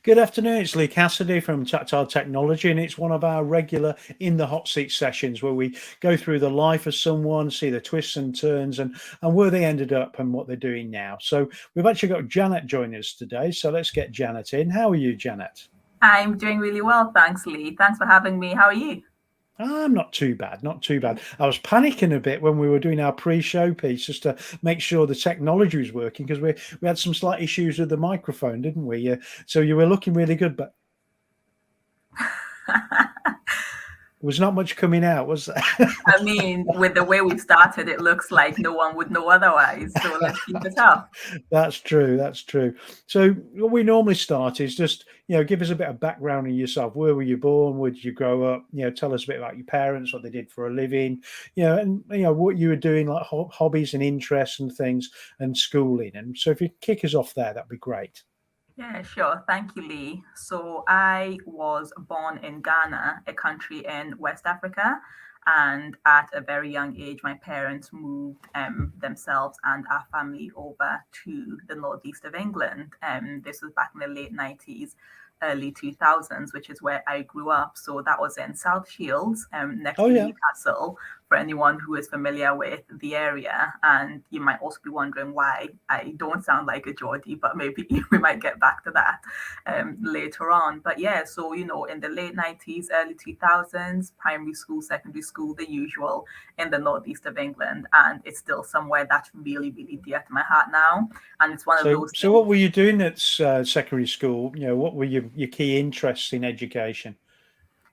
Good afternoon. It's Lee Cassidy from Tactile Technology, and it's one of our regular in the hot seat sessions where we go through the life of someone, see the twists and turns, and where they ended up and what they're doing now. So we've actually got Janet joining us today. So let's get Janet in. How are you, Janet? I'm doing really well, thanks, Lee. Thanks for having me. How are you? I'm not too bad, not too bad. I was panicking a bit when we were doing our pre-show piece just to make sure the technology was working because we had some slight issues with the microphone, didn't we? So you were looking really good, but there was not much coming out, was there? I mean, with the way we started, it looks like no one would know otherwise. So let's keep it up. That's true. That's true. So what we normally start is just, give us a bit of background on yourself. Where were you born? Where did you grow up? Tell us a bit about your parents, what they did for a living, and what you were doing, like hobbies and interests and things, and schooling. And so if you kick us off there, that'd be great. Yeah, sure. Thank you, Lee. So I was born in Ghana, a country in West Africa. And at a very young age, my parents moved themselves and our family over to the northeast of England. This was back in the late 90s, early 2000s, which is where I grew up. So that was in South Shields, next Oh to yeah. Newcastle, for anyone who is familiar with the area. And you might also be wondering why I don't sound like a Geordie, but maybe we might get back to that later on. But yeah, so, in the late 90s, early 2000s, primary school, secondary school, the usual in the northeast of England. And it's still somewhere that's really, really dear to my heart now. And it's one of So those so what things. were you doing at secondary school? What were your key interests in education?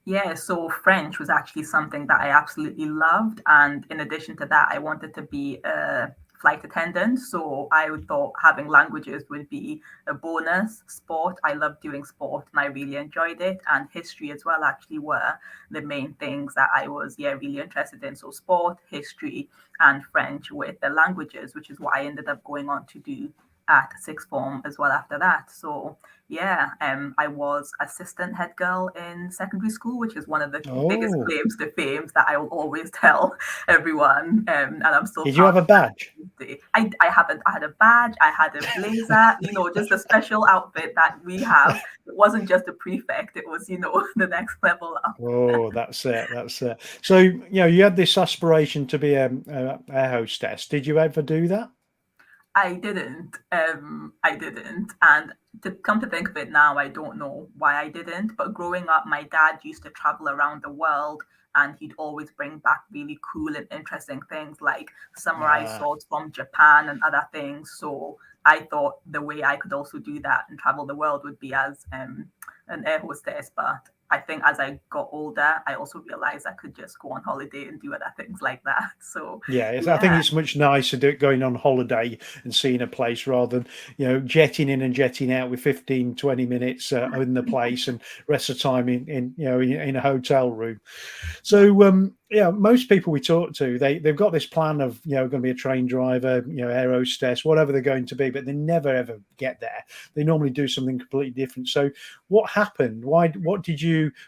Yeah, so French was actually something that I absolutely loved. And in addition to that, I wanted to be a flight attendant. So I thought having languages would be a bonus. Sport, I loved doing sport and I really enjoyed it. And history as well actually were the main things that I was, really interested in. So sport, history, and French with the languages, which is what I ended up going on to do at sixth form as well after that. So yeah, I was assistant head girl in secondary school, which is one of the biggest Oh, claims to fame that I will always tell everyone. And I'm still did you proud have a of that badge? to this day. I had a badge, I had a blazer, just a special outfit that we have. It wasn't just a prefect, it was, the next level up. Oh, that's it. That's it. So, you had this aspiration to be a air hostess. Did you ever do that? I didn't. I didn't. And to come to think of it now, I don't know why I didn't. But growing up, my dad used to travel around the world and he'd always bring back really cool and interesting things like samurai Ah, swords from Japan and other things. So I thought the way I could also do that and travel the world would be as an air hostess. But I think as I got older, I also realized I could just go on holiday and do other things like that. So yeah. I think yeah. it's much nicer going on holiday and seeing a place rather than, jetting in and jetting out with 15, 20 minutes in the place and rest of the time in a hotel room. So yeah, most people we talk to, they've got this plan of going to be a train driver, air hostess, whatever they're going to be, but they never ever get there. They normally do something completely different. So what happened? Why?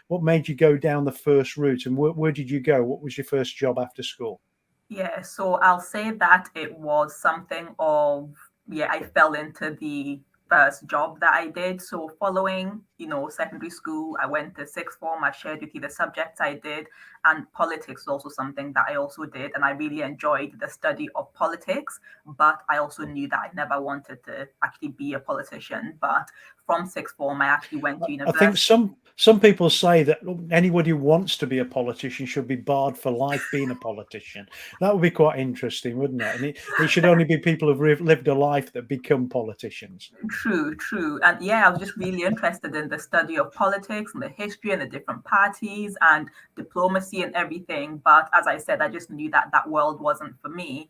What made you go down the first route, and where did you go? What was your first job after school? Yeah, so I'll say that it was something of, yeah, I fell into the first job that I did. So following, secondary school, I went to sixth form. I shared with you the subjects I did, and politics was also something that I also did. And I really enjoyed the study of politics, but I also knew that I never wanted to actually be a politician. But from sixth form, I actually went to I think university. some people say that anybody who wants to be a politician should be barred for life being a politician. That would be quite interesting, wouldn't it? And it should only be people who've lived a life that become politicians. True, true. And yeah, I was just really interested in the study of politics and the history and the different parties and diplomacy and everything. But as I said, I just knew that that world wasn't for me.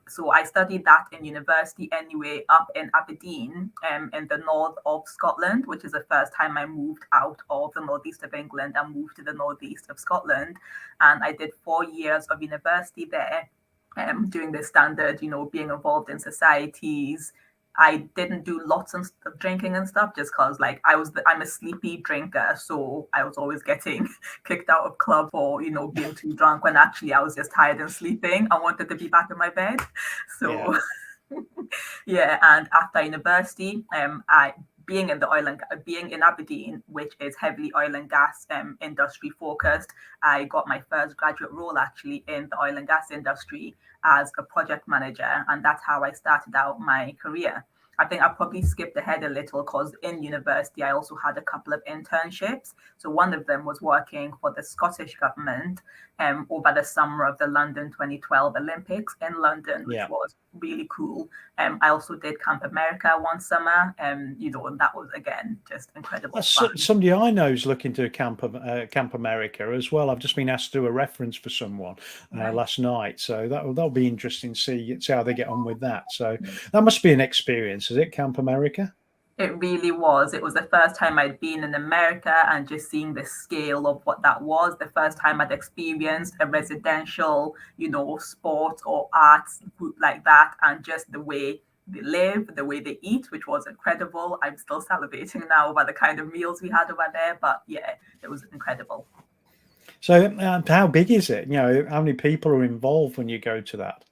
So I studied that in university anyway, up in Aberdeen, in the north of Scotland, which is the first time I moved out of the northeast of England and moved to the northeast of Scotland. And I did 4 years of university there. Doing the standard, being involved in societies. I didn't do lots of drinking and stuff just because, like, I'm a sleepy drinker, so I was always getting kicked out of club for being too drunk when actually I was just tired and sleeping. I wanted to be back in my bed, Yeah. so yeah. And after university, I being in the being in Aberdeen, which is heavily oil and gas industry focused, I got my first graduate role actually in the oil and gas industry as a project manager, and that's how I started out my career. I think I probably skipped ahead a little because in university I also had a couple of internships. So one of them was working for the Scottish government over the summer of the London 2012 Olympics in London, which was really cool. I also did Camp America one summer, and that was again just incredible. Somebody I know is looking to Camp America as well. I've just been asked to do a reference for someone last night, so that'll be interesting to see how they get on with that. So that must be an experience, is it, Camp America? It really was. It was the first time I'd been in America, and just seeing the scale of what that was, the first time I'd experienced a residential, sports or arts group like that, and just the way they live, the way they eat, which was incredible. I'm still salivating now about the kind of meals we had over there, but yeah, it was incredible. So how big is it? How many people are involved when you go to that?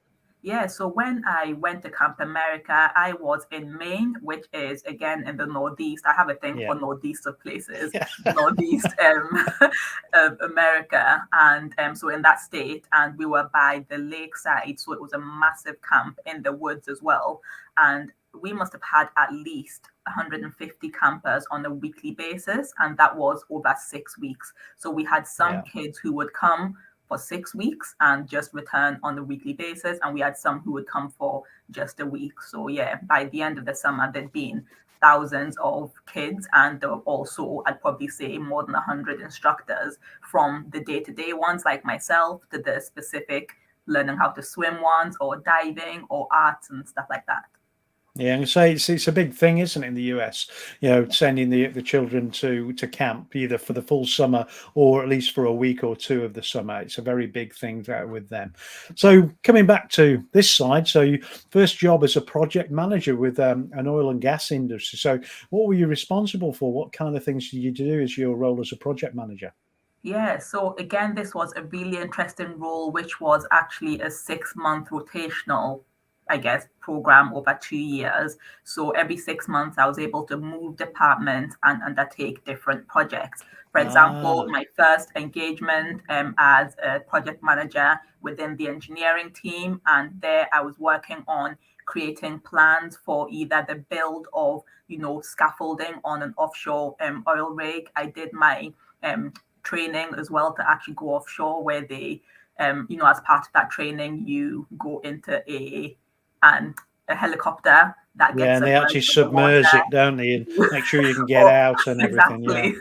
Yeah, so when I went to Camp America, I was in Maine, which is again in the Northeast. I have a thing for Northeast of places, Northeast of America. And so in that state, and we were by the lakeside. So it was a massive camp in the woods as well. And we must have had at least 150 campers on a weekly basis. And that was over 6 weeks. So we had some kids who would come for 6 weeks and just return on a weekly basis. And we had some who would come for just a week. So yeah, by the end of the summer, there'd been thousands of kids, and there were also, I'd probably say, more than 100 instructors, from the day-to-day ones like myself to the specific learning how to swim ones or diving or arts and stuff like that. Yeah, and say it's a big thing, isn't it, in the US? Sending the children to camp either for the full summer or at least for a week or two of the summer. It's a very big thing with them. So coming back to this side, so your first job as a project manager with an oil and gas industry. So what were you responsible for? What kind of things did you do as your role as a project manager? Yeah, so again, this was a really interesting role, which was actually a 6-month rotational, I guess, program over 2 years. So every 6 months, I was able to move departments and undertake different projects. For example, my first engagement as a project manager within the engineering team, and there I was working on creating plans for either the build of, scaffolding on an offshore oil rig. I did my training as well to actually go offshore, where they, as part of that training, you go into a helicopter that gets and they actually submerge it, don't they, and make sure you can get out and everything. Exactly.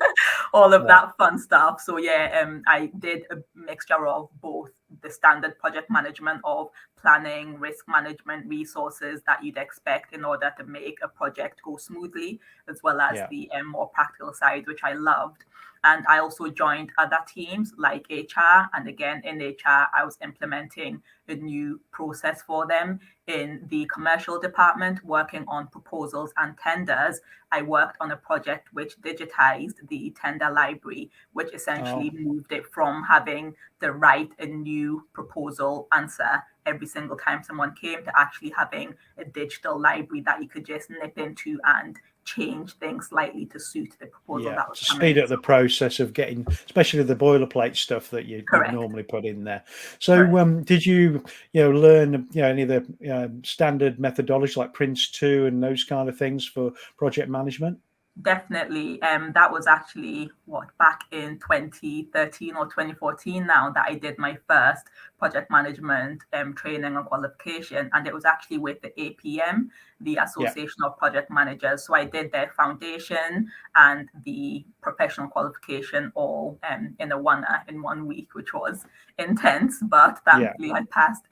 All of that fun stuff. So I did a mixture of both the standard project management of planning, risk management, resources that you'd expect in order to make a project go smoothly, as well as the more practical side, which I loved. And I also joined other teams like HR. And again, in HR, I was implementing a new process for them. In the commercial department, working on proposals and tenders, I worked on a project which digitized the tender library, which essentially moved it from having to write a new proposal answer every single time someone came to actually having a digital library that you could just nip into and change things slightly to suit the proposal that was to speed up the process of getting, especially the boilerplate stuff that you normally put in there. So did you learn any of the standard methodology like Prince 2 and those kind of things for project management? Definitely. That was actually back in 2013 or 2014 now that I did my first project management training and qualification. And it was actually with the APM, the Association of Project Managers. So I did their foundation and the professional qualification all in 1 week, which was intense, but thankfully I passed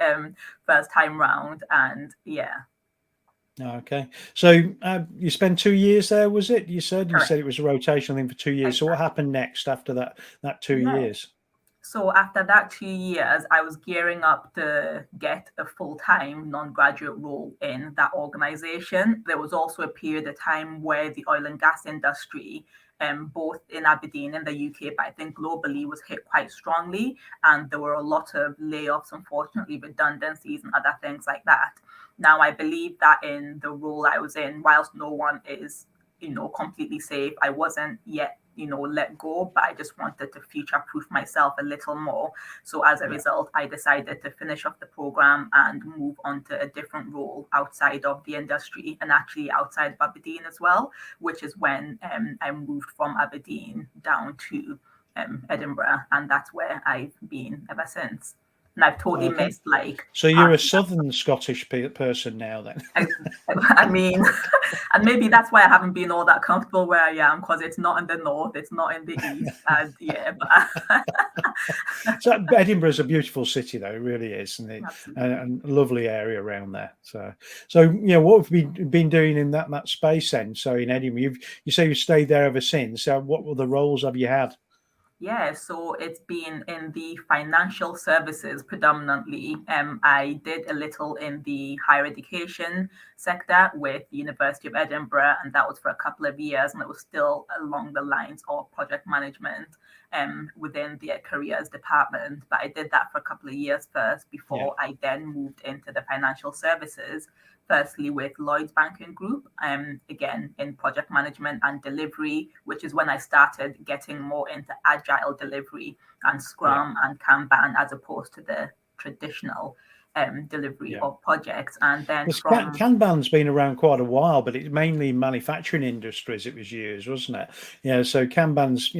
first time round. And Okay, so you spent 2 years there, was it? You said it was a rotational thing for 2 years. Exactly. So what happened next after that 2 years? So after that 2 years, I was gearing up to get a full-time non-graduate role in that organization. There was also a period of time where the oil and gas industry, both in Aberdeen and the UK, but I think globally, was hit quite strongly. And there were a lot of layoffs, unfortunately, redundancies and other things like that. Now, I believe that in the role I was in, whilst no one is completely safe. I wasn't yet, let go, but I just wanted to future proof myself a little more. So as a result, I decided to finish off the program and move on to a different role outside of the industry, and actually outside of Aberdeen as well, which is when I moved from Aberdeen down to Edinburgh, and that's where I've been ever since. And I've totally missed So you're a Southern Scottish person now, then? I mean, and maybe that's why I haven't been all that comfortable where I am, because it's not in the north, it's not in the east, and So Edinburgh's a beautiful city, though, it really is, and a lovely area around there. So what have you been doing in that space then? So in Edinburgh, you say you stayed there ever since. So what were the roles have you had? Yeah, so it's been in the financial services predominantly. I did a little in the higher education sector with the University of Edinburgh, and that was for a couple of years, and it was still along the lines of project management within the careers department. But I did that for a couple of years first before I then moved into the financial services, firstly with Lloyds Banking Group, again in project management and delivery, which is when I started getting more into agile delivery and Scrum and Kanban, as opposed to the traditional delivery of projects. And then Kanban's been around quite a while, but it's mainly in manufacturing industries it was used, wasn't it? So Kanban's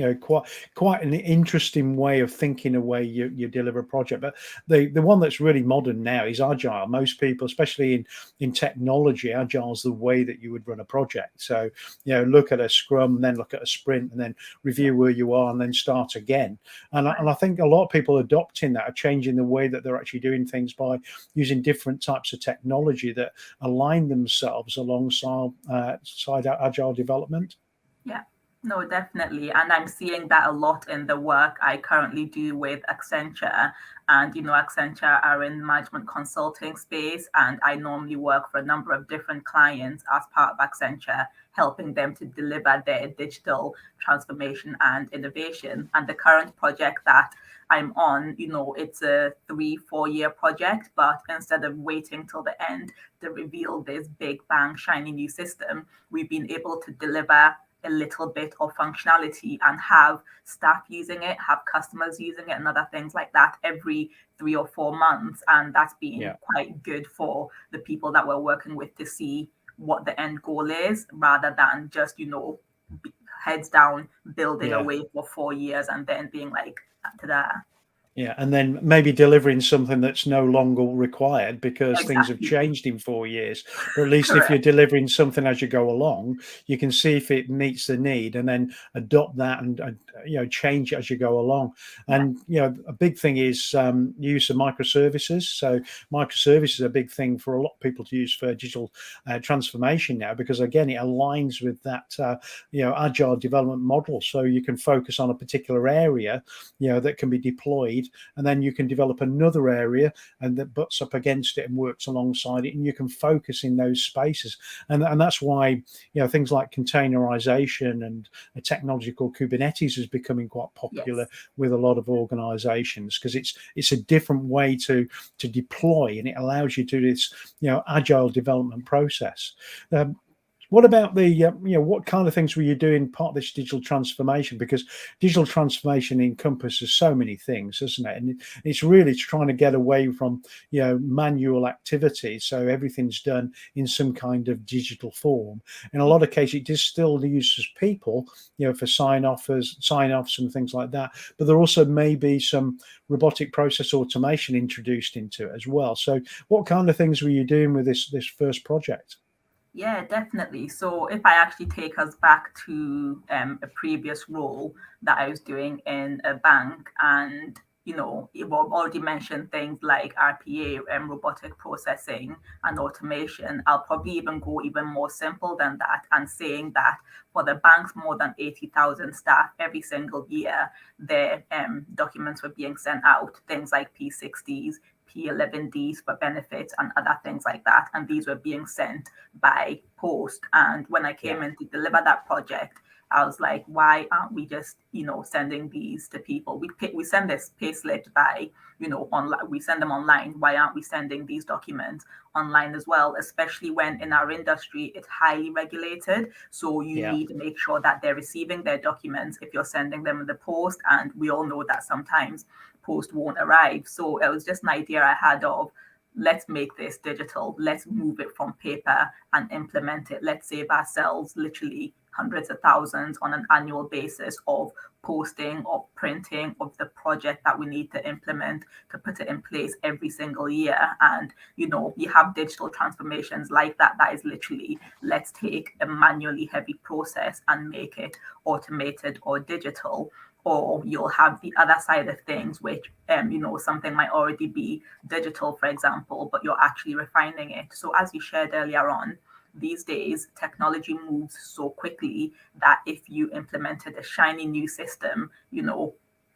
quite an interesting way of thinking a way you deliver a project. But the one that's really modern now is agile. Most people, especially in technology, agile is the way that you would run a project. So look at a Scrum, then look at a sprint, and then review where you are, and then start again. And I think a lot of people adopting that are changing the way that they're actually doing things by using different types of technology that align themselves alongside agile development. Yeah, no, definitely. And I'm seeing that a lot in the work I currently do with Accenture. And, Accenture are in management consulting space. And I normally work for a number of different clients as part of Accenture, helping them to deliver their digital transformation and innovation. And the current project that I'm on, it's a 3-4 year project, but instead of waiting till the end to reveal this big bang shiny new system, we've been able to deliver a little bit of functionality and have staff using it, have customers using it, and other things like that every 3 or 4 months. And that's been quite good for the people that we're working with to see what the end goal is, rather than just, heads down, building away for 4 years and then being like, ta-da. Yeah, and then maybe delivering something that's no longer required because things have changed in 4 years. Or at least if you're delivering something as you go along, you can see if it meets the need and then adopt that and change it as you go along. And a big thing is use of microservices. So microservices are a big thing for a lot of people to use for digital transformation now, because again it aligns with that agile development model. So you can focus on a particular area that can be deployed, and then you can develop another area and that butts up against it and works alongside it, and you can focus in those spaces. And that's why things like containerization and a technology called Kubernetes is becoming quite popular with a lot of organizations, because it's a different way to deploy, and it allows you to do this agile development process. What about the, what kind of things were you doing part of this digital transformation? Because digital transformation encompasses so many things, doesn't it? And it's really trying to get away from, manual activities. So everything's done in some kind of digital form. In a lot of cases, it is still uses people, for sign-offs and things like that. But there also may be some robotic process automation introduced into it as well. So what kind of things were you doing with this first project? Yeah, definitely. So if I actually take us back to a previous role that I was doing in a bank, and you've already mentioned things like RPA and robotic processing and automation, I'll probably even go even more simple than that, and saying that for the bank's more than 80,000 staff, every single year, their documents were being sent out, things like P60s, P11Ds for benefits and other things like that. And these were being sent by post. And when I came in to deliver that project, I was like, why aren't we just, sending these to people? We send this pay slips by, online. We send them online. Why aren't we sending these documents online as well? Especially when in our industry it's highly regulated. So you Yeah. need to make sure that they're receiving their documents if you're sending them in the post. And we all know that sometimes post won't arrive. So it was just an idea I had of, let's make this digital. Let's move it from paper and implement it. Let's save ourselves literally hundreds of thousands on an annual basis of posting or printing of the project that we need to implement to put it in place every single year. And, you have digital transformations like that. That is literally, let's take a manually heavy process and make it automated or digital. Or you'll have the other side of things, which, something might already be digital, for example, but you're actually refining it. So as you shared earlier on, these days, technology moves so quickly that if you implemented a shiny new system,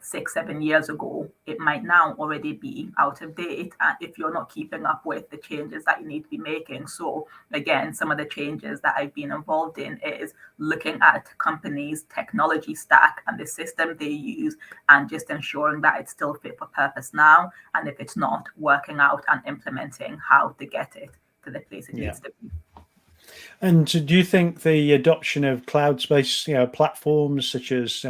6, 7 years ago, it might now already be out of date if you're not keeping up with the changes that you need to be making. So again, some of the changes that I've been involved in is looking at companies' technology stack and the system they use and just ensuring that it's still fit for purpose now. And if it's not, working out and implementing how to get it to the place it needs to be. And do you think the adoption of cloud-based, platforms such as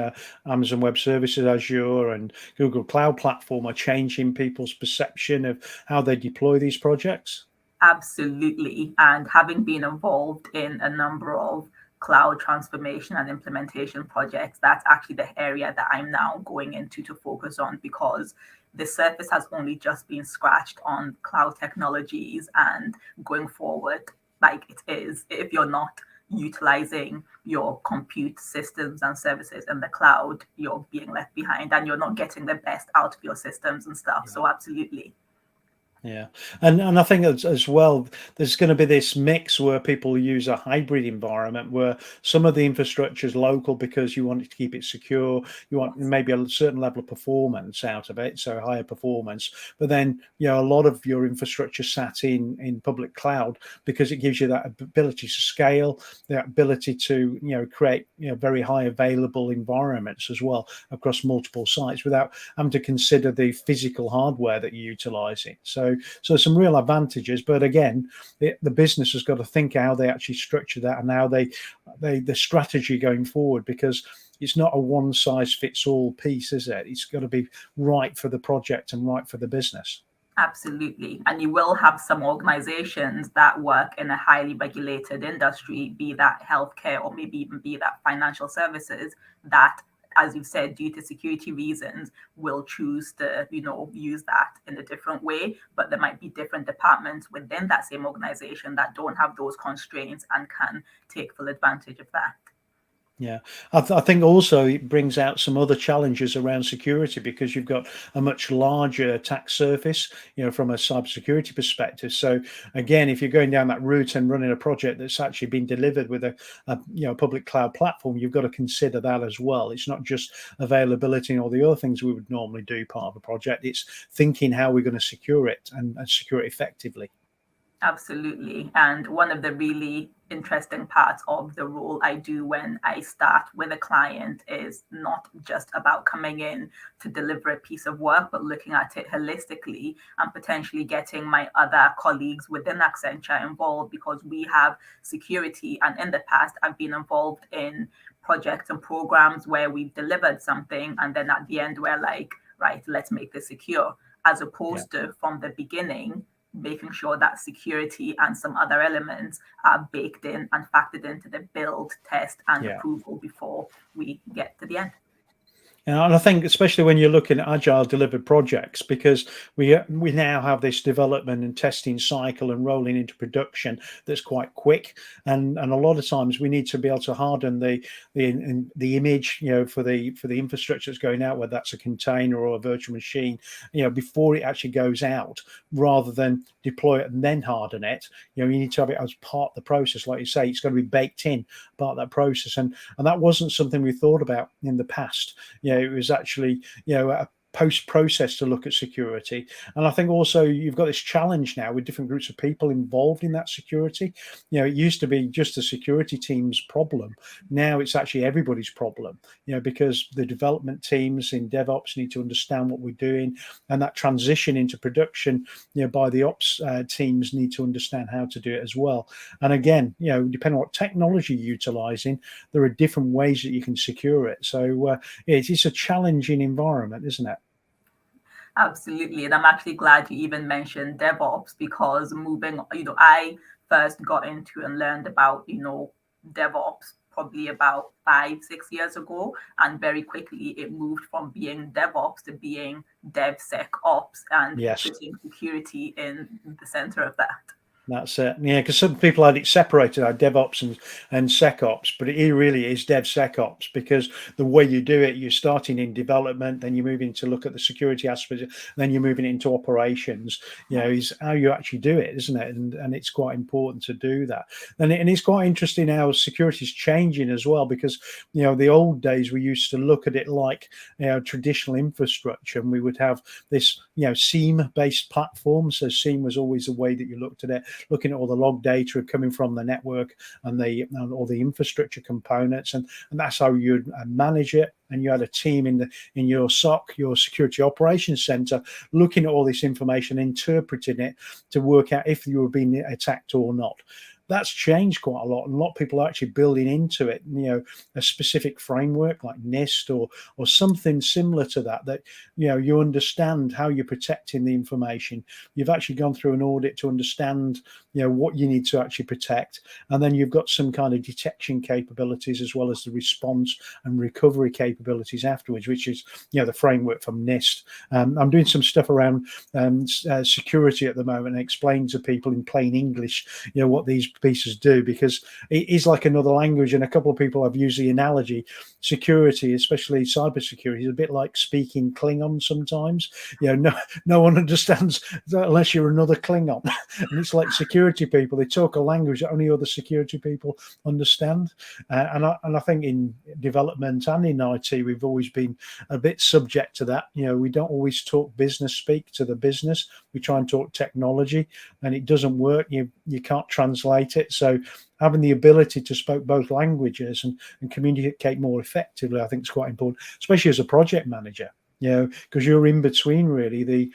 Amazon Web Services, Azure, and Google Cloud Platform are changing people's perception of how they deploy these projects? Absolutely. And having been involved in a number of cloud transformation and implementation projects, that's actually the area that I'm now going into to focus on, because the surface has only just been scratched on cloud technologies. And going forward, like it is, if you're not utilizing your compute systems and services in the cloud, you're being left behind and you're not getting the best out of your systems and stuff. So absolutely. Yeah, and I think as well, there's going to be this mix where people use a hybrid environment where some of the infrastructure is local because you want it to keep it secure. You want Yes. maybe a certain level of performance out of it, so higher performance. But then, a lot of your infrastructure sat in public cloud because it gives you that ability to scale, the ability to create very high available environments as well across multiple sites without having to consider the physical hardware that you're utilizing. So some real advantages, but again, the business has got to think how they actually structure that and how they the strategy going forward, because it's not a one size fits all piece, is it? It's got to be right for the project and right for the business. Absolutely. And you will have some organizations that work in a highly regulated industry, be that healthcare or maybe even be that financial services, that, as you said, due to security reasons, will choose to, use that in a different way. But there might be different departments within that same organization that don't have those constraints and can take full advantage of that. Yeah, I think also it brings out some other challenges around security because you've got a much larger attack surface, from a cybersecurity perspective. So again, if you're going down that route and running a project that's actually been delivered with a public cloud platform, you've got to consider that as well. It's not just availability and all the other things we would normally do part of a project. It's thinking how we're going to secure it and secure it effectively. Absolutely. And one of the really interesting parts of the role I do when I start with a client is not just about coming in to deliver a piece of work, but looking at it holistically and potentially getting my other colleagues within Accenture involved, because we have security. And in the past, I've been involved in projects and programs where we've delivered something. And then at the end, we're like, right, let's make this secure, as Yeah. opposed to from the beginning making sure that security and some other elements are baked in and factored into the build, test, and Yeah. approval before we get to the end. And I think especially when you're looking at agile delivered projects, because we now have this development and testing cycle and rolling into production that's quite quick, and a lot of times we need to be able to harden the image, for the infrastructure that's going out, whether that's a container or a virtual machine, before it actually goes out, rather than deploy it and then harden it. You need to have it as part of the process, like you say. It's going to be baked in part of that process, and that wasn't something we thought about in the past. It was actually, post-process to look at security. And I think also you've got this challenge now with different groups of people involved in that security. It used to be just the security team's problem. Now it's actually everybody's problem, because the development teams in DevOps need to understand what we're doing, and that transition into production, by the ops teams need to understand how to do it as well. And again, depending on what technology you're utilizing, there are different ways that you can secure it. So it's a challenging environment, isn't it? Absolutely. And I'm actually glad you even mentioned DevOps, because I first got into and learned about, DevOps probably about 5-6 years ago. And very quickly it moved from being DevOps to being DevSecOps, and Yes. putting security in the center of that. That's it. Yeah, because some people had it separated, like DevOps and SecOps, but it really is DevSecOps, because the way you do it, you're starting in development, then you're moving to look at the security aspect, then you're moving into operations. Is how you actually do it, isn't it? And it's quite important to do that. And it's quite interesting how security is changing as well, because the old days we used to look at it like traditional infrastructure, and we would have this SIEM-based platform. So SIEM was always the way that you looked at it, looking at all the log data coming from the network and all the infrastructure components, and that's how you'd manage it. And you had a team in your SOC, your security operations center, looking at all this information, interpreting it to work out if you were being attacked or not. That's changed quite a lot, and a lot of people are actually building into it, a specific framework like NIST or something similar to that you understand how you're protecting the information. You've actually gone through an audit to understand what you need to actually protect, and then you've got some kind of detection capabilities as well as the response and recovery capabilities afterwards, which is the framework from NIST. I'm doing some stuff around security at the moment, and explain to people in plain English what these pieces do, because it is like another language. And a couple of people have used the analogy, security, especially cybersecurity, is a bit like speaking Klingon sometimes. No one understands unless you're another Klingon. And it's like security people, they talk a language that only other security people understand. And I think in development and in IT, we've always been a bit subject to that. We don't always talk business speak to the business. We try and talk technology, and it doesn't work. You can't translate it. So having the ability to speak both languages and communicate more effectively, I think is quite important, especially as a project manager, because you're in between really the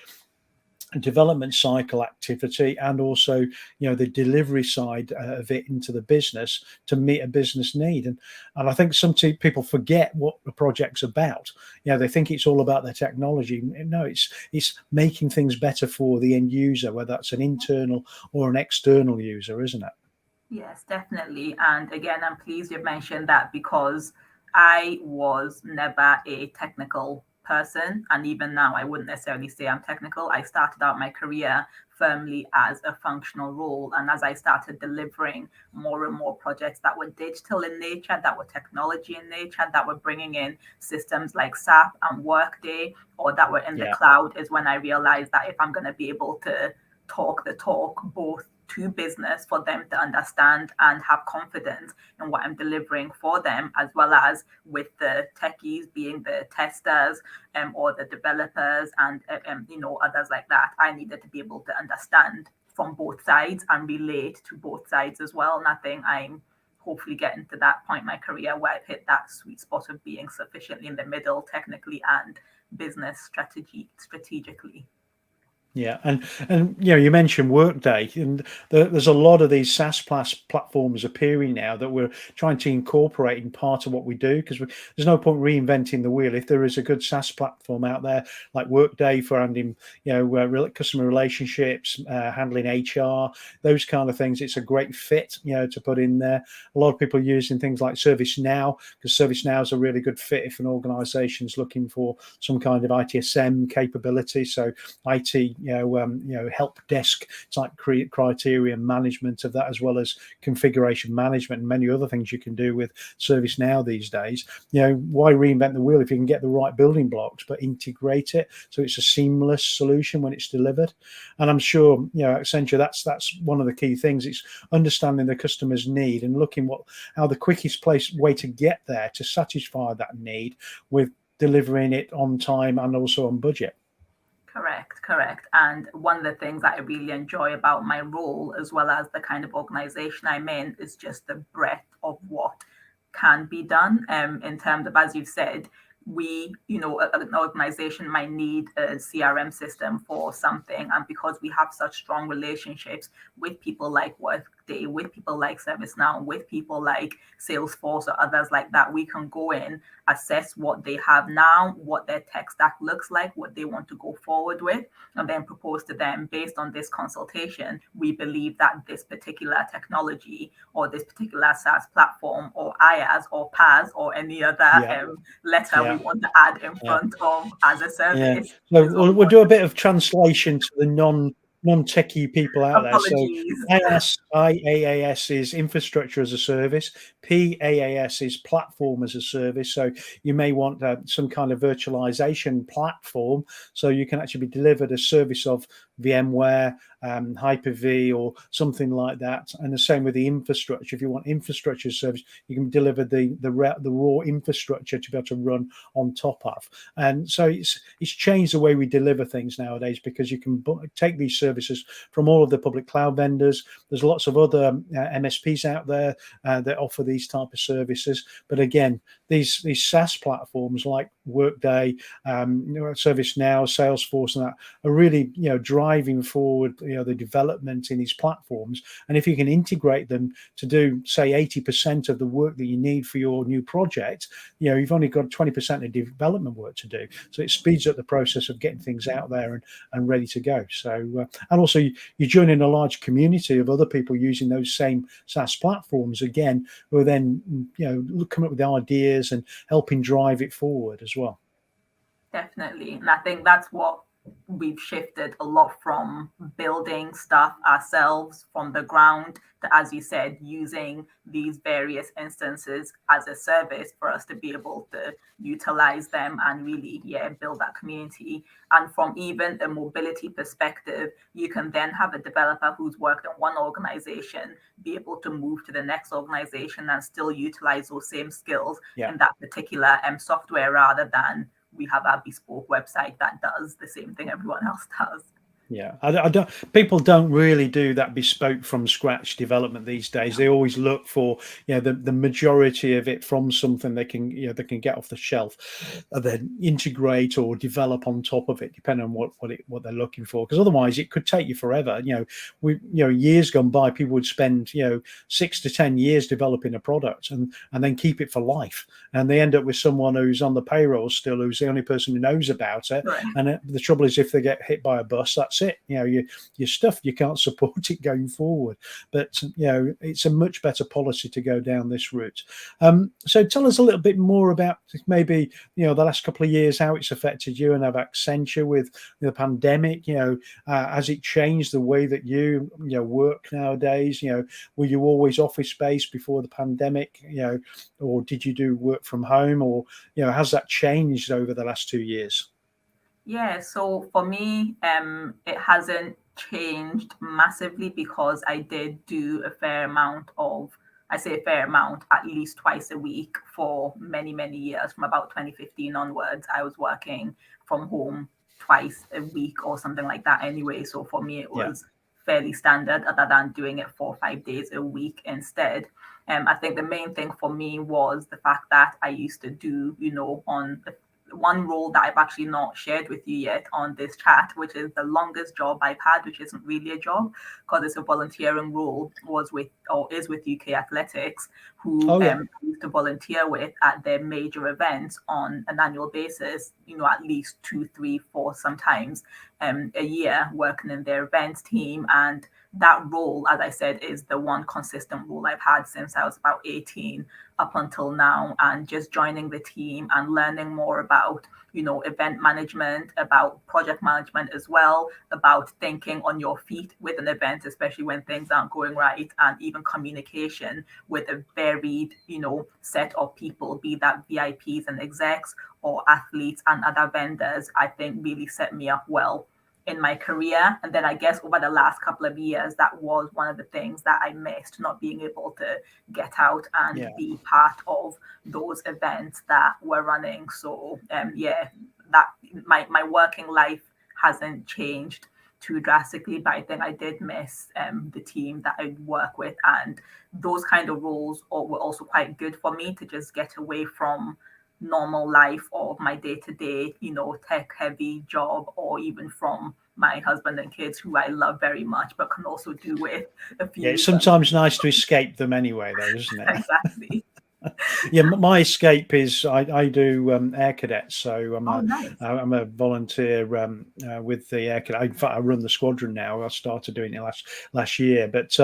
development cycle activity and also the delivery side of it into the business to meet a business need. And I think some people forget what the project's about. They think it's all about the technology. No, it's making things better for the end user, whether that's an internal or an external user, isn't it? Yes, definitely. And again, I'm pleased you mentioned that, because I was never a technical person. And even now, I wouldn't necessarily say I'm technical. I started out my career firmly as a functional role. And as I started delivering more and more projects that were digital in nature, that were technology in nature, that were bringing in systems like SAP and Workday, or that were in the cloud, is when I realized that if I'm going to be able to talk the talk both to business for them to understand and have confidence in what I'm delivering for them, as well as with the techies being the testers or the developers and others like that, I needed to be able to understand from both sides and relate to both sides as well. And I think I'm hopefully getting to that point in my career where I've hit that sweet spot of being sufficiently in the middle technically and business strategically. Yeah, and you mentioned Workday, and there's a lot of these SaaS platforms appearing now that we're trying to incorporate in part of what we do, because there's no point reinventing the wheel. If there is a good SaaS platform out there like Workday for handling customer relationships, handling HR, those kind of things, it's a great fit to put in there. A lot of people are using things like ServiceNow, because ServiceNow is a really good fit if an organization's looking for some kind of ITSM capability. So IT help desk type criteria management of that, as well as configuration management and many other things you can do with ServiceNow these days. Why reinvent the wheel if you can get the right building blocks, but integrate it so it's a seamless solution when it's delivered? And I'm sure Accenture, that's one of the key things. It's understanding the customer's need and looking how the quickest way to get there to satisfy that need with delivering it on time and also on budget. Correct. And one of the things that I really enjoy about my role, as well as the kind of organization I'm in, is just the breadth of what can be done. In terms of, as you've said, an organization might need a CRM system for something. And because we have such strong relationships with people like Workday, with people like ServiceNow, with people like Salesforce or others like that, we can go in, assess what they have now, what their tech stack looks like, what they want to go forward with, and then propose to them, based on this consultation, we believe that this particular technology or this particular SaaS platform or IaaS or PaaS or any other letter we want to add in front of as a service. So we'll do a bit of translation to the non-techie people out Apologies. there. So IaaS is infrastructure as a service. PaaS is platform as a service. So you may want some kind of virtualization platform, so you can actually be delivered a service of VMware, Hyper-V, or something like that. And the same with the infrastructure. If you want infrastructure service, you can deliver the raw infrastructure to be able to run on top of. And so it's changed the way we deliver things nowadays, because you can take these services from all of the public cloud vendors. There's lots of other MSPs out there that offer these type of services. But again, these SaaS platforms like Workday, ServiceNow, Salesforce, and that are really driving forward the development in these platforms. And if you can integrate them to do, say, 80% of the work that you need for your new project, you've only got 20% of development work to do. So it speeds up the process of getting things out there and ready to go. So and also you join in a large community of other people using those same SaaS platforms, again, who are then coming up with ideas and helping drive it forward as well. Definitely. And I think that's what we've shifted a lot from, building stuff ourselves from the ground to, as you said, using these various instances as a service for us to be able to utilize them and really, build that community. And from even a mobility perspective, you can then have a developer who's worked in one organization be able to move to the next organization and still utilize those same skills in that particular software, rather than we have our bespoke website that does the same thing everyone else does. I don't. People don't really do that bespoke from scratch development these days. They always look for the majority of it from something they can get off the shelf, and then integrate or develop on top of it, depending on what they're looking for. Because otherwise, it could take you forever. Years gone by, people would spend 6 to 10 years developing a product and then keep it for life, and they end up with someone who's on the payroll still, who's the only person who knows about it. Right. And the trouble is, if they get hit by a bus, that's it. Your stuff, you can't support it going forward. But it's a much better policy to go down this route. So tell us a little bit more about maybe the last couple of years, how it's affected you and have Accenture with the pandemic. Has it changed the way that you work nowadays? Were you always office based before the pandemic? Or did you do work from home? Or has that changed over the last 2 years? Yeah, so for me, it hasn't changed massively, because I did do a fair amount of, I say a fair amount, at least twice a week for many, many years. From about 2015 onwards, I was working from home twice a week or something like that anyway. So for me, it was fairly standard, other than doing it 4 or 5 days a week instead. I think the main thing for me was the fact that I used to do, on the one role that I've actually not shared with you yet on this chat, which is the longest job I've had, which isn't really a job because it's a volunteering role, is with UK Athletics, who I used to volunteer with at their major events on an annual basis, at least 2, 3, 4 sometimes a year, working in their events team. And that role, as I said, is the one consistent role I've had since I was about 18 up until now, and just joining the team and learning more about, event management, about project management as well, about thinking on your feet with an event, especially when things aren't going right, and even communication with a varied, set of people, be that VIPs and execs or athletes and other vendors, I think really set me up well in my career. And then I guess over the last couple of years, that was one of the things that I missed, not being able to get out and be part of those events that were running. So that my working life hasn't changed too drastically, but I think I did miss the team that I work with, and those kind of roles were also quite good for me to just get away from normal life of my day-to-day, tech heavy job, or even from my husband and kids, who I love very much, but can also do with a few. Yeah, it's sometimes nice to escape them anyway, though, isn't it? Exactly. Yeah, my escape is I do air cadets, so Nice. I'm a volunteer with the air cadet. In fact, I run the squadron now. I started doing it last year, but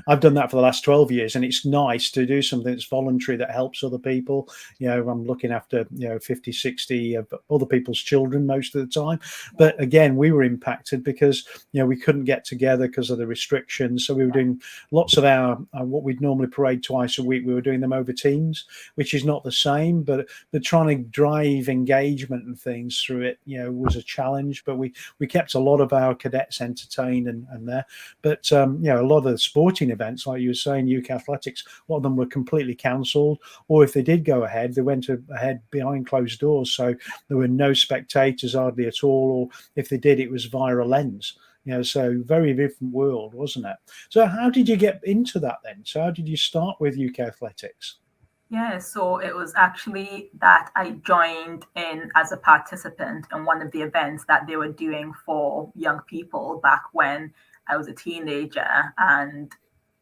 I've done that for the last 12 years, and it's nice to do something that's voluntary that helps other people. I'm looking after 50, 60 of other people's children most of the time. But again, we were impacted because we couldn't get together because of the restrictions, so we were doing lots of our what we'd normally parade twice a week. We were doing them over Teams, which is not the same, but trying to drive engagement and things through it, was a challenge. But we kept a lot of our cadets entertained and there. But a lot of the sporting events, like you were saying, UK athletics, a lot of them were completely cancelled, or if they did go ahead, they went ahead behind closed doors, so there were no spectators hardly at all, or if they did, it was via a lens. So very different world, wasn't it? So how did you get into that then? So how did you start with UK athletics? Yeah, so it was actually that I joined in as a participant in one of the events that they were doing for young people back when I was a teenager. And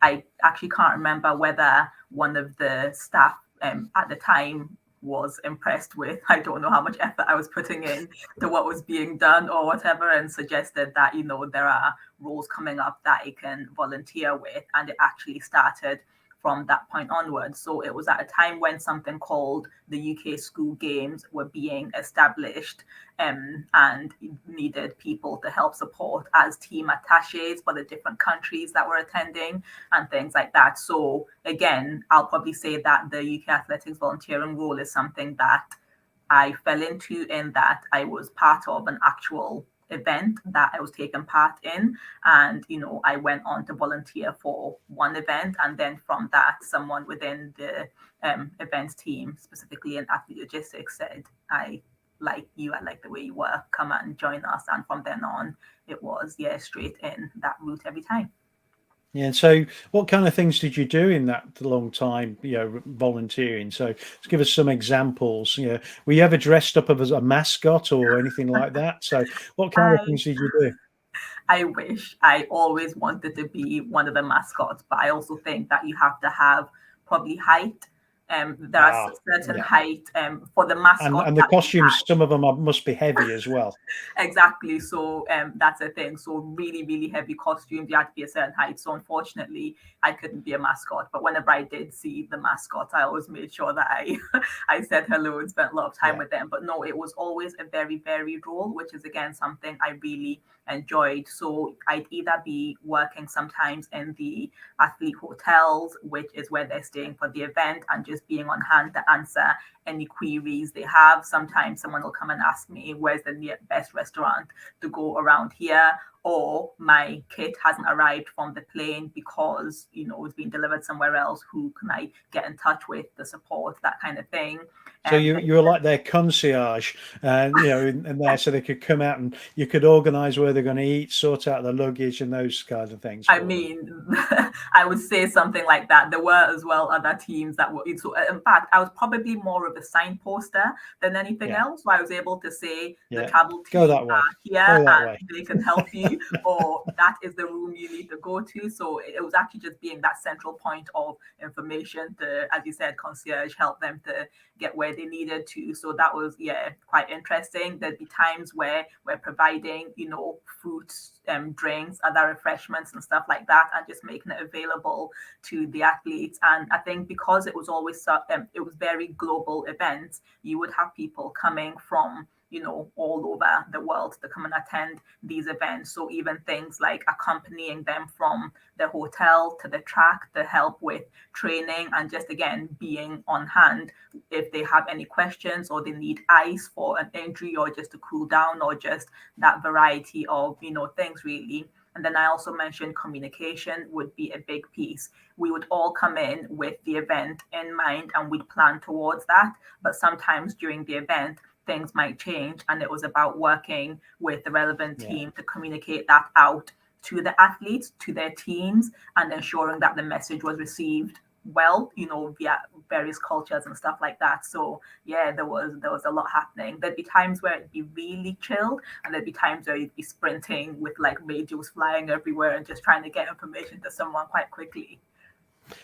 I actually can't remember whether one of the staff at the time was impressed with, I don't know how much effort I was putting in to what was being done or whatever, and suggested that, there are roles coming up that I can volunteer with. And it actually started from that point onwards. So it was at a time when something called the UK School Games were being established, and needed people to help support as team attaches for the different countries that were attending and things like that. So again, I'll probably say that the UK Athletics volunteering role is something that I fell into, in that I was part of an actual event that I was taking part in, and I went on to volunteer for one event, and then from that, someone within the events team, specifically in athlete logistics, said, I like you, I like the way you work, come and join us. And from then on, it was straight in that route every time. Yeah. So what kind of things did you do in that long time, volunteering? So give us some examples. Were you ever dressed up as a mascot or anything like that? So what kind of things did you do? I wish. I always wanted to be one of the mascots, but I also think that you have to have probably height. There are certain height for the mascot. And the costumes, some of them must be heavy as well. Exactly. So that's a thing. So really, really heavy costumes. You had to be a certain height. So unfortunately, I couldn't be a mascot. But whenever I did see the mascot, I always made sure that I said hello and spent a lot of time with them. But no, it was always a very varied role, which is again something I really enjoyed. So I'd either be working sometimes in the athlete hotels, which is where they're staying for the event, and just being on hand to answer any queries they have. Sometimes someone will come and ask me, where's the best restaurant to go around here? Or my kit hasn't arrived from the plane because, it's been delivered somewhere else. Who can I get in touch with to support, that kind of thing? So you were like their concierge, and in there, so they could come out and you could organise where they're going to eat, sort out the luggage, and those kinds of things. I mean, I would say something like that. There were as well other teams that were. So in fact, I was probably more of a signposter than anything else. So I was able to say the travel team are here and they can help you, or that is the room you need to go to. So it was actually just being that central point of information to, as you said, concierge, help them to get where they needed to. So that was quite interesting. There'd be times where we're providing fruits, drinks, other refreshments and stuff like that, and just making it available to the athletes. And I think because it was always it was very global events, you would have people coming from all over the world to come and attend these events. So even things like accompanying them from the hotel to the track to help with training, and just again being on hand if they have any questions or they need ice for an injury or just to cool down, or just that variety of things really. And then I also mentioned communication would be a big piece. We would all come in with the event in mind and we'd plan towards that. But sometimes during the event, things might change. And it was about working with the relevant team to communicate that out to the athletes, to their teams, and ensuring that the message was received well, via various cultures and stuff like that. So yeah, there was a lot happening. There'd be times where it'd be really chill, and there'd be times where you'd be sprinting with like radios flying everywhere and just trying to get information to someone quite quickly.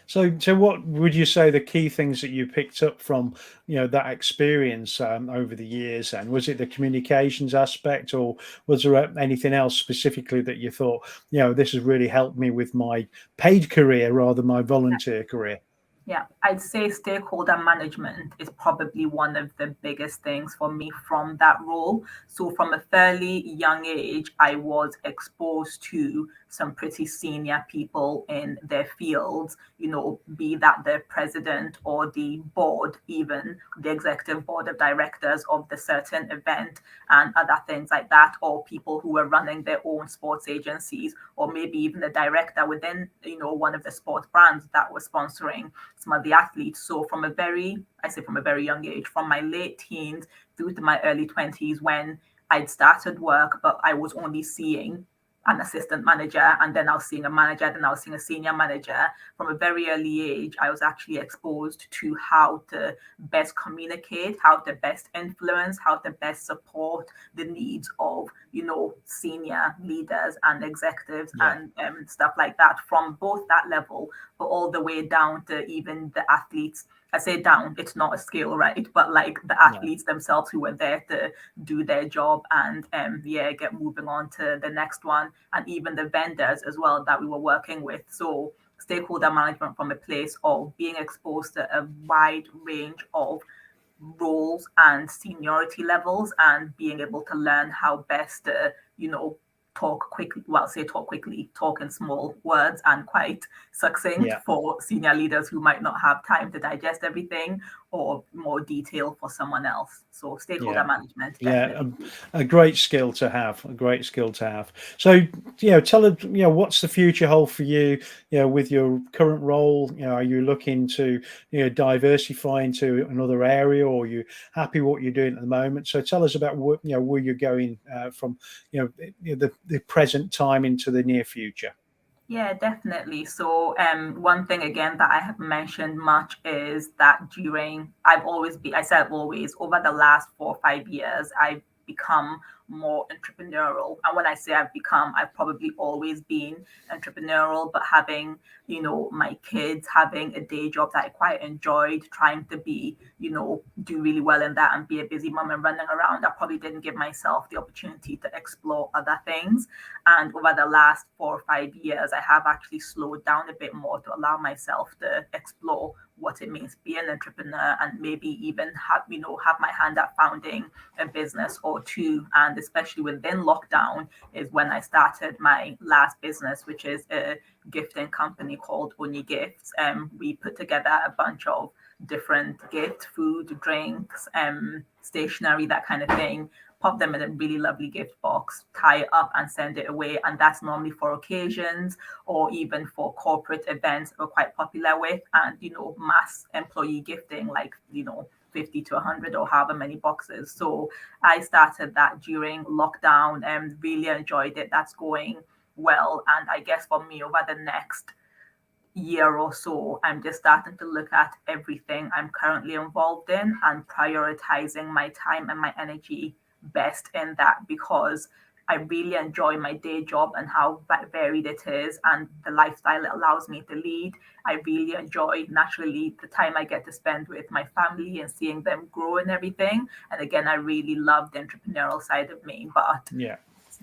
So what would you say the key things that you picked up from that experience over the years? And was it the communications aspect, or was there anything else specifically that you thought this has really helped me with my paid career rather than my volunteer career? Yeah, I'd say stakeholder management is probably one of the biggest things for me from that role. So from a fairly young age, I was exposed to some pretty senior people in their fields, be that the president or the board, even the executive board of directors of the certain event and other things like that, or people who were running their own sports agencies, or maybe even the director within, one of the sports brands that was sponsoring some of the athletes. So from a very young age, from my late teens through to my early 20s, when I'd started work, but I was only seeing an assistant manager, and then I was seeing a manager, then I was seeing a senior manager. From a very early age, I was actually exposed to how to best communicate, how to best influence, how to best support the needs of, senior leaders and executives and stuff like that, from both that level, but all the way down to even the athletes. I say down, it's not a scale, right? But like the athletes themselves who were there to do their job and get moving on to the next one, and even the vendors as well that we were working with. So stakeholder management from a place of being exposed to a wide range of roles and seniority levels, and being able to learn how best to, talk quickly, talk in small words and quite succinct for senior leaders who might not have time to digest everything, or more detail for someone else. So stakeholder management, definitely. A great skill to have. So, tell us, what's the future hold for you, with your current role? Are you looking to, diversify into another area, or are you happy what you're doing at the moment? So tell us about what, where you're going from, the present time into the near future. Yeah, definitely. So, one thing again that I haven't mentioned much is that I said always, over the last 4 or 5 years, I've become more entrepreneurial. And when I say I've probably always been entrepreneurial, but having, my kids, having a day job that I quite enjoyed, trying to be, do really well in that and be a busy mom and running around, I probably didn't give myself the opportunity to explore other things. And over the last 4 or 5 years, I have actually slowed down a bit more to allow myself to explore what it means to be an entrepreneur, and maybe even have my hand at founding a business or two. And especially within lockdown is when I started my last business, which is a gifting company called Onyia Gifts. We put together a bunch of different gifts, food, drinks, stationery, that kind of thing, pop them in a really lovely gift box, tie it up and send it away. And that's normally for occasions or even for corporate events we're quite popular with, and, mass employee gifting, like, 50 to 100 or however many boxes. So I started that during lockdown and really enjoyed it. That's going well. And I guess for me, over the next year or so, I'm just starting to look at everything I'm currently involved in and prioritizing my time and my energy best in that, because I really enjoy my day job and how varied it is and the lifestyle it allows me to lead. I really enjoy, naturally, the time I get to spend with my family and seeing them grow and everything. And again, I really love the entrepreneurial side of me, but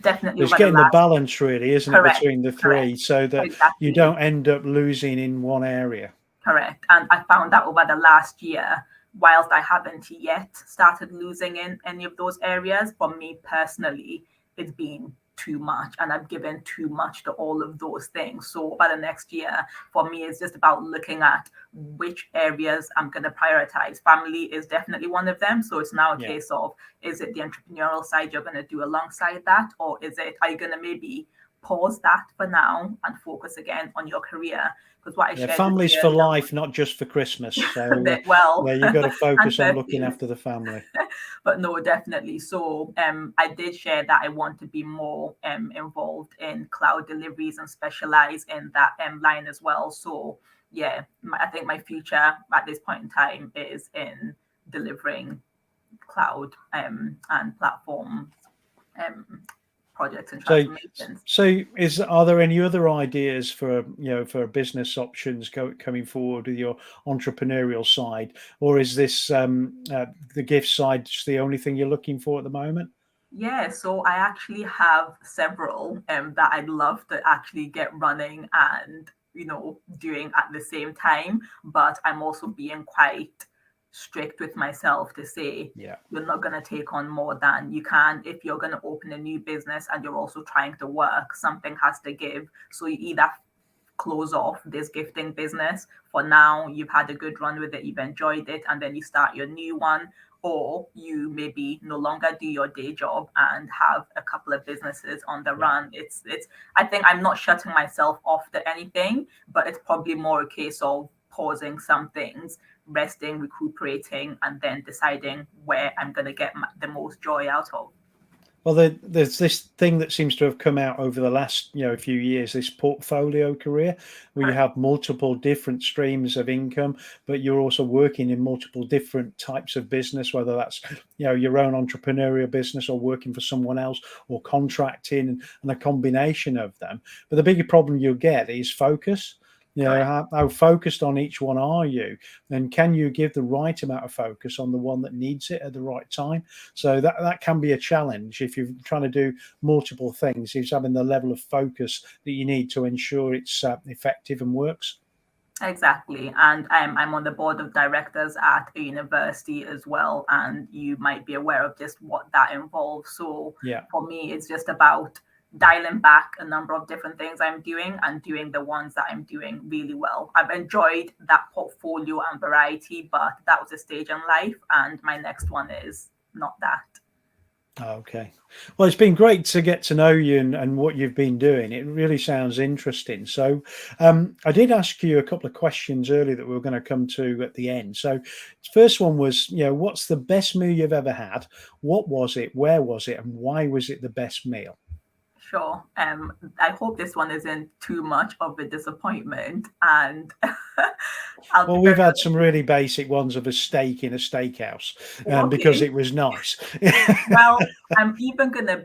definitely it's getting the balance, really, isn't it, between the three, so that you don't end up losing in one area. Correct. And I found that over the last year, whilst I haven't yet started losing in any of those areas, for me personally, it's been too much, and I've given too much to all of those things. So by the next year, for me, it's just about looking at which areas I'm going to prioritize. Family is definitely one of them. So it's now a case of, is it the entrepreneurial side you're going to do alongside that, or are you going to maybe pause that for now and focus again on your career? Because what I shared family's for life, not just for Christmas. So you've got to focus on looking after the family. But no, definitely. So I did share that I want to be more involved in cloud deliveries and specialize in that line as well. So yeah, I think my future at this point in time is in delivering cloud and platform projects and transformations. So are there any other ideas for business options coming forward with your entrepreneurial side, or is this the gift side just the only thing you're looking for at the moment? Yeah, so I actually have several that I'd love to actually get running and doing at the same time, but I'm also being quite strict with myself to say, you're not going to take on more than you can. If you're going to open a new business and you're also trying to work, something has to give. So you either close off this gifting business for now, you've had a good run with it, you've enjoyed it, and then you start your new one, or you maybe no longer do your day job and have a couple of businesses on the run. It's I think I'm not shutting myself off to anything, but it's probably more a case of pausing some things, resting, recuperating, and then deciding where I'm going to get the most joy out of. Well, there's this thing that seems to have come out over the last few years, this portfolio career, where you have multiple different streams of income, but you're also working in multiple different types of business, whether that's your own entrepreneurial business or working for someone else or contracting, and a combination of them. But the bigger problem you'll get is focus. How focused on each one are you, and can you give the right amount of focus on the one that needs it at the right time? So that can be a challenge if you're trying to do multiple things, is having the level of focus that you need to ensure it's effective and works. Exactly. And I'm on the board of directors at a university as well, and you might be aware of just what that involves. So for me, it's just about dialing back a number of different things I'm doing and doing the ones that I'm doing really well. I've enjoyed that portfolio and variety, but that was a stage in life, and my next one is not that. Okay. Well, it's been great to get to know you and what you've been doing. It really sounds interesting. So I did ask you a couple of questions earlier that we were going to come to at the end. So first one was, what's the best meal you've ever had? What was it? Where was it? And why was it the best meal? Sure. I hope this one isn't too much of a disappointment. And well, we've had some really basic ones of a steak in a steakhouse because it was nice. Well, I'm gonna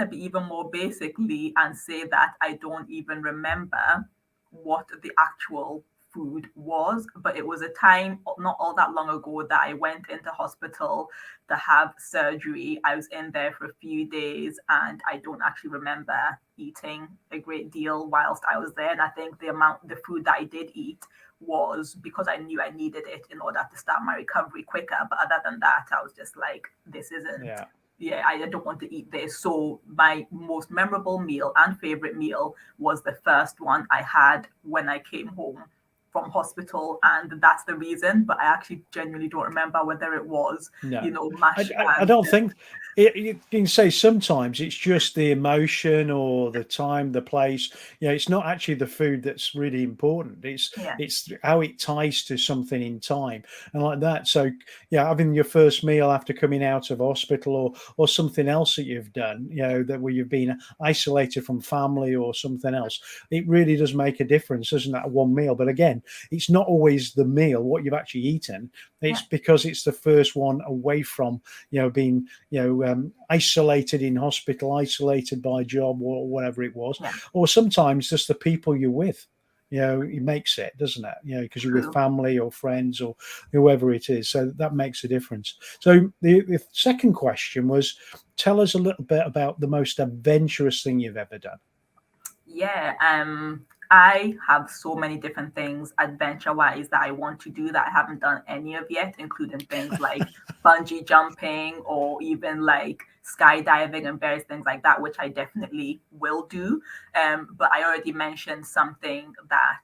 be even more basically and say that I don't even remember what the actual food was, but it was a time not all that long ago that I went into hospital to have surgery. I was in there for a few days, and I don't actually remember eating a great deal whilst I was there. And I think the food that I did eat was because I knew I needed it in order to start my recovery quicker. But other than that, I was just like, this isn't I don't want to eat this. So my most memorable meal and favorite meal was the first one I had when I came home from hospital, and that's the reason. But I actually genuinely don't remember whether it was mashed. I don't think you can say sometimes it's just the emotion or the time, the place. It's not actually the food that's really important. It's how it ties to something in time and like that. So having your first meal after coming out of hospital or something else that you've done, that where you've been isolated from family or something else, it really does make a difference, doesn't that one meal? But again, it's not always the meal, what you've actually eaten. It's because it's the first one away from, being, isolated in hospital, isolated by job or whatever it was. Or sometimes just the people you're with, it makes it, doesn't it? Because you're with family or friends or whoever it is. So that makes a difference. So the second question was, tell us a little bit about the most adventurous thing you've ever done. I have so many different things adventure wise that I want to do that I haven't done any of yet, including things like bungee jumping or even like skydiving and various things like that, which I definitely will do. But I already mentioned something that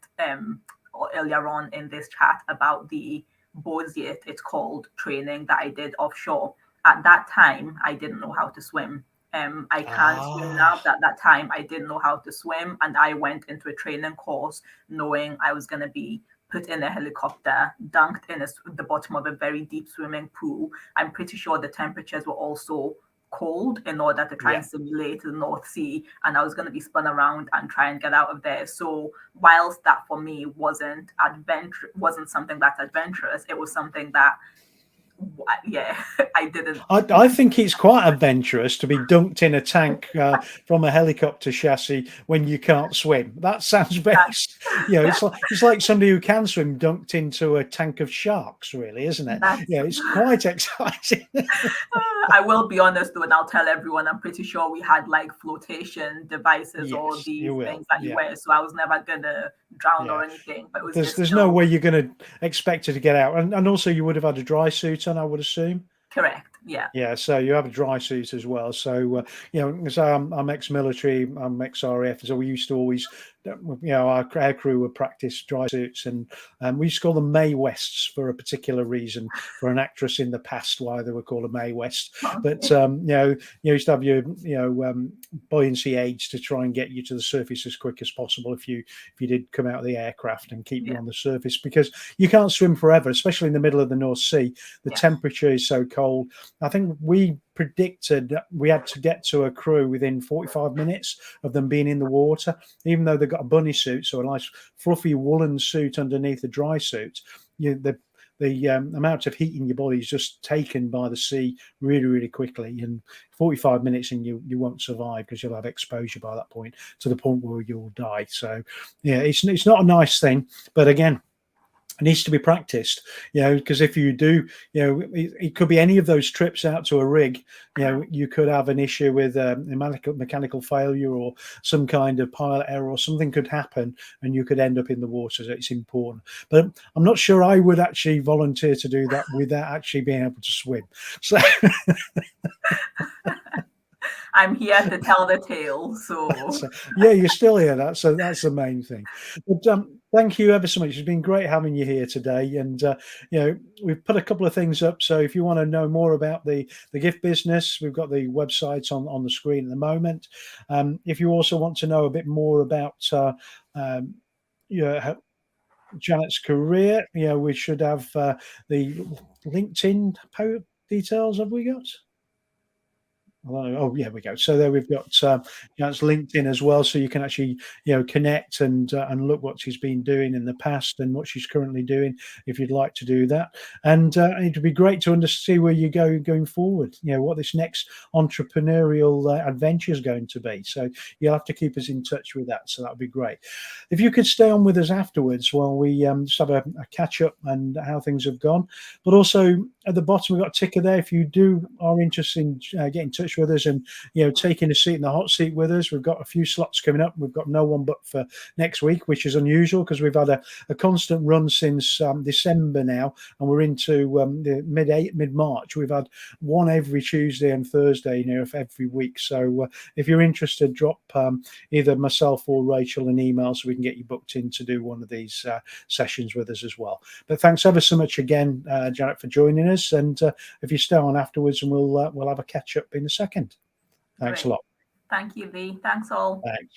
earlier on in this chat about the Bosiet, it's called, training that I did offshore. At that time, I didn't know how to swim. I can swim now, but at that time I didn't know how to swim, and I went into a training course knowing I was going to be put in a helicopter, dunked in the bottom of a very deep swimming pool. I'm pretty sure the temperatures were also cold in order to try and simulate the North Sea, and I was going to be spun around and try and get out of there. So whilst that for me wasn't something that's adventurous, it was something that I didn't. I think it's quite adventurous to be dunked in a tank from a helicopter chassis when you can't swim. That sounds best. It's like somebody who can swim dunked into a tank of sharks, really, isn't it? It's quite exciting. I will be honest though, and I'll tell everyone, I'm pretty sure we had like flotation devices or these things that you wear. So I was never gonna drown or anything. But it was there's no way you're going to expect her to get out. And also you would have had a dry suit on, I would assume. Correct. Yeah. Yeah. So you have a dry suit as well. So, so I'm ex-military, I'm ex-RAF. So we used to always, our air crew would practice dry suits, and we used to call them Mae Wests for a particular reason, for an actress in the past, why they were called a Mae West. But, you used to have your, buoyancy aids to try and get you to the surface as quick as possible if you did come out of the aircraft, and keep you on the surface, because you can't swim forever, especially in the middle of the North Sea. The temperature is so cold. I think we predicted that we had to get to a crew within 45 minutes of them being in the water, even though they've got a bunny suit, so a nice fluffy woolen suit underneath the dry suit. The amount of heat in your body is just taken by the sea really, really quickly. And 45 minutes and you won't survive, because you'll have exposure by that point, to the point where you'll die. So, it's not a nice thing. But again, it needs to be practiced, because if you do, it could be any of those trips out to a rig. You could have an issue with a mechanical failure or some kind of pilot error, or something could happen and you could end up in the water. So it's important. But I'm not sure I would actually volunteer to do that without actually being able to swim. So I'm here to tell the tale. So you're still here. That's the main thing. But thank you ever so much. It's been great having you here today. And we've put a couple of things up. So if you want to know more about the gift business, we've got the websites on the screen at the moment. If you also want to know a bit more about Janet's career, we should have the LinkedIn details. Have we got? Oh, yeah, we go. So there we've got Janet's LinkedIn as well, so you can actually connect and look what she's been doing in the past and what she's currently doing, if you'd like to do that. And it'd be great to see where you go going forward. What this next entrepreneurial adventure is going to be. So you'll have to keep us in touch with that. So that would be great. If you could stay on with us afterwards while we just have a catch up and how things have gone. But also at the bottom we've got a ticker there. If you are interested in getting in touch with us and taking a seat in the hot seat with us, we've got a few slots coming up. We've got no one but for next week, which is unusual because we've had a constant run since December now, and we're into the mid-March. We've had one every Tuesday and Thursday of every week. So if you're interested, drop either myself or Rachel an email so we can get you booked in to do one of these sessions with us as well. But thanks ever so much again, Janet, for joining us. And if you stay on afterwards, and we'll have a catch up in a second. Thanks a lot. Thank you, Lee. Thanks all. Thanks.